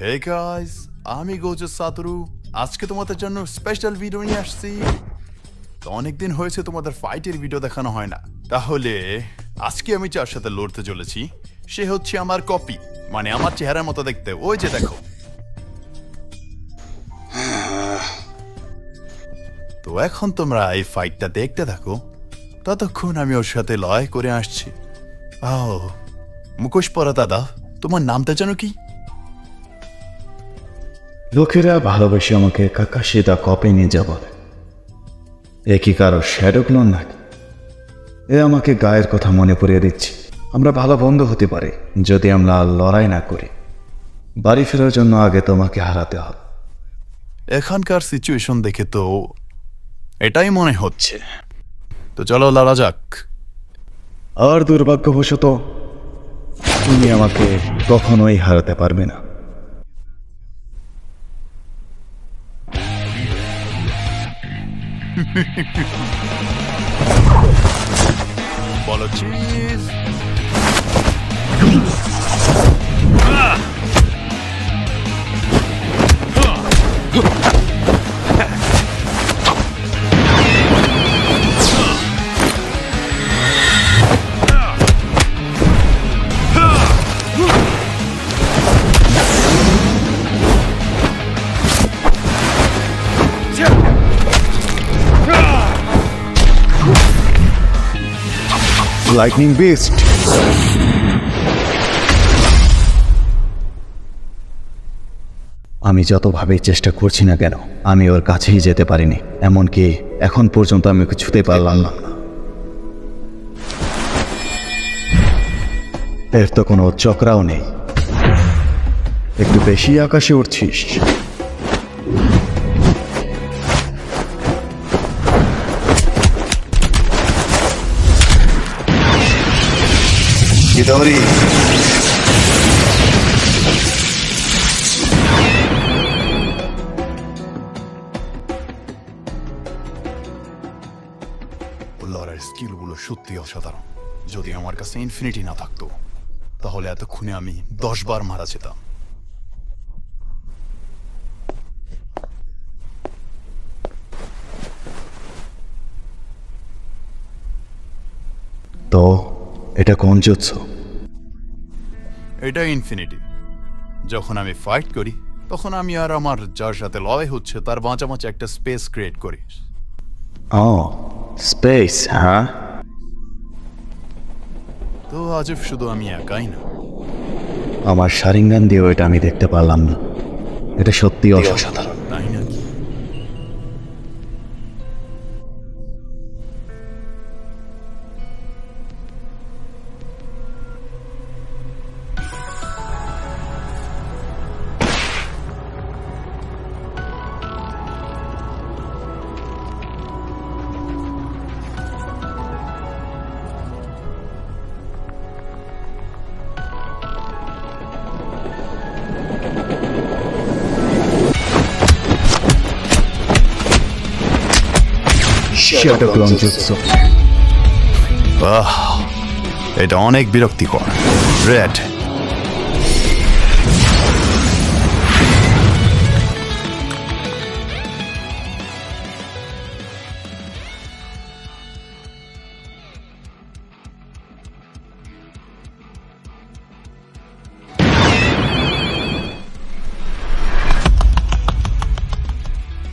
Hey guys, আমি Gojo সাতরু আজকে তোমাদের জন্য স্পেশাল ভিডিও নিয়ে আসছি। তো অনেকদিন হয়েছে তোমাদের ফাইটের ভিডিও দেখানো হয় না, তাহলে আজকে আমি যার সাথে লড়তে চলেছি সে হচ্ছে আমার কপি, মানে আমার চেহারার মতো দেখতে। ওই যে দেখো। তো এখন তোমরা এই ফাইটটা দেখতে থাকো, ততক্ষণ আমি ওর সাথে লড়াই করে আসছি। মুখোশ পরা দাদা, তোমার নামটা যেন কি? লোকেরা ভালোবেসে আমাকে কাকাশি দা কপি নিয়ে বলে। এ কি কারো শ্যাডো ক্লোন নাকি? এ আমাকে গায়ের কথা মনে পড়িয়ে দিচ্ছে। আমরা ভালো বন্ধু হতে পারি যদি আমরা লড়াই না করি। বাড়ি ফেরার জন্য আগে তোমাকে হারাতে হবে। এখানকার সিচুয়েশন দেখে তো এটাই মনে হচ্ছে। তো চলো লড়া যাক। আর দুর্ভাগ্যবশত তুমি আমাকে কখনোই হারাতে পারবে না। বলো চিজ। Lightning beast. আমি যতভাবেই চেষ্টা করছি না কেন আমি ওর কাছেই যেতে পারিনি, এমনকি এখন পর্যন্ত আমি ওকে ছুঁতে পারলাম না। এর তো কোনো চক্রাও নেই। একটু বেশি আকাশে উঠছিস। Chidori. লড়াইয়ের স্কিলগুলো সত্যি অসাধারণ। যদি আমার কাছে ইনফিনিটি না থাকতো তাহলে এতক্ষণে আমি 10 বার মারা যেতাম। তো এটা কোন জুৎসু? এটা ইনফিনিটি। যখন আমি ফাইট করি তখন আমি আর আমার যার সাথে লড়াই হচ্ছে তার মাঝামাঝি একটা স্পেস ক্রিয়েট করি। ও স্পেস, হ্যাঁ। তো আজব শুধু আমি একাই না, আমার শারিঙ্গান দিয়েও এটা আমি দেখতে পারলাম না। এটা সত্যি অসাধারণ, তাই নাকি? Shadow clone jutsu. এটা অনেক বিরক্তিকর। রেড,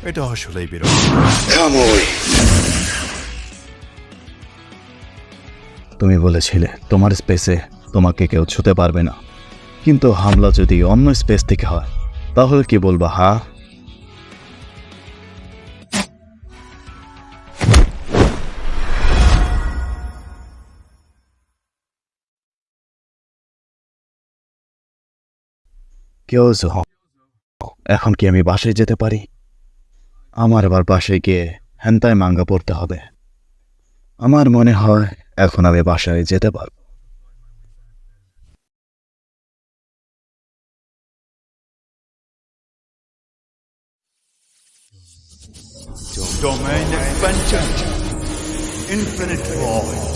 এটা আসলেই বিরক্ত। তুমি বলেছিলে তোমার স্পেসে তোমাকে কেউ ছুতে পারবে না, কিন্তু হামলা যদি অন্য স্পেস থেকে হয় তাহলে কি বলবা? হ্যাঁ, কেউ এখন কি আমি বাসায় যেতে পারি? আমার আবার বাসায় গিয়ে হেন্তাই মাঙ্গা পড়তে হবে। আমার মনে হয় এখন আমি বাসায় যেতে পারবো। Domain expansion. Infinite void.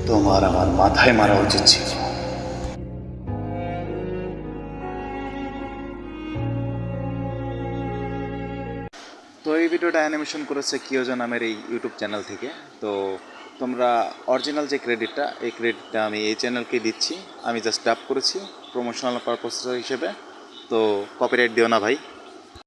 তোমার আমার মাথায় মারা উচিত ছিল। তো এই ভিডিওটা অ্যানিমেশন করেছে কিয়োজো নামের এই ইউটিউব চ্যানেল থেকে। তো তোমরা অরিজিনাল যে ক্রেডিটটা, এই ক্রেডিটটা আমি এই চ্যানেলকে দিচ্ছি। আমি জাস্ট ডাব করেছি প্রমোশনাল পারপোজ হিসেবে। তো কপিরাইট দিও না ভাই।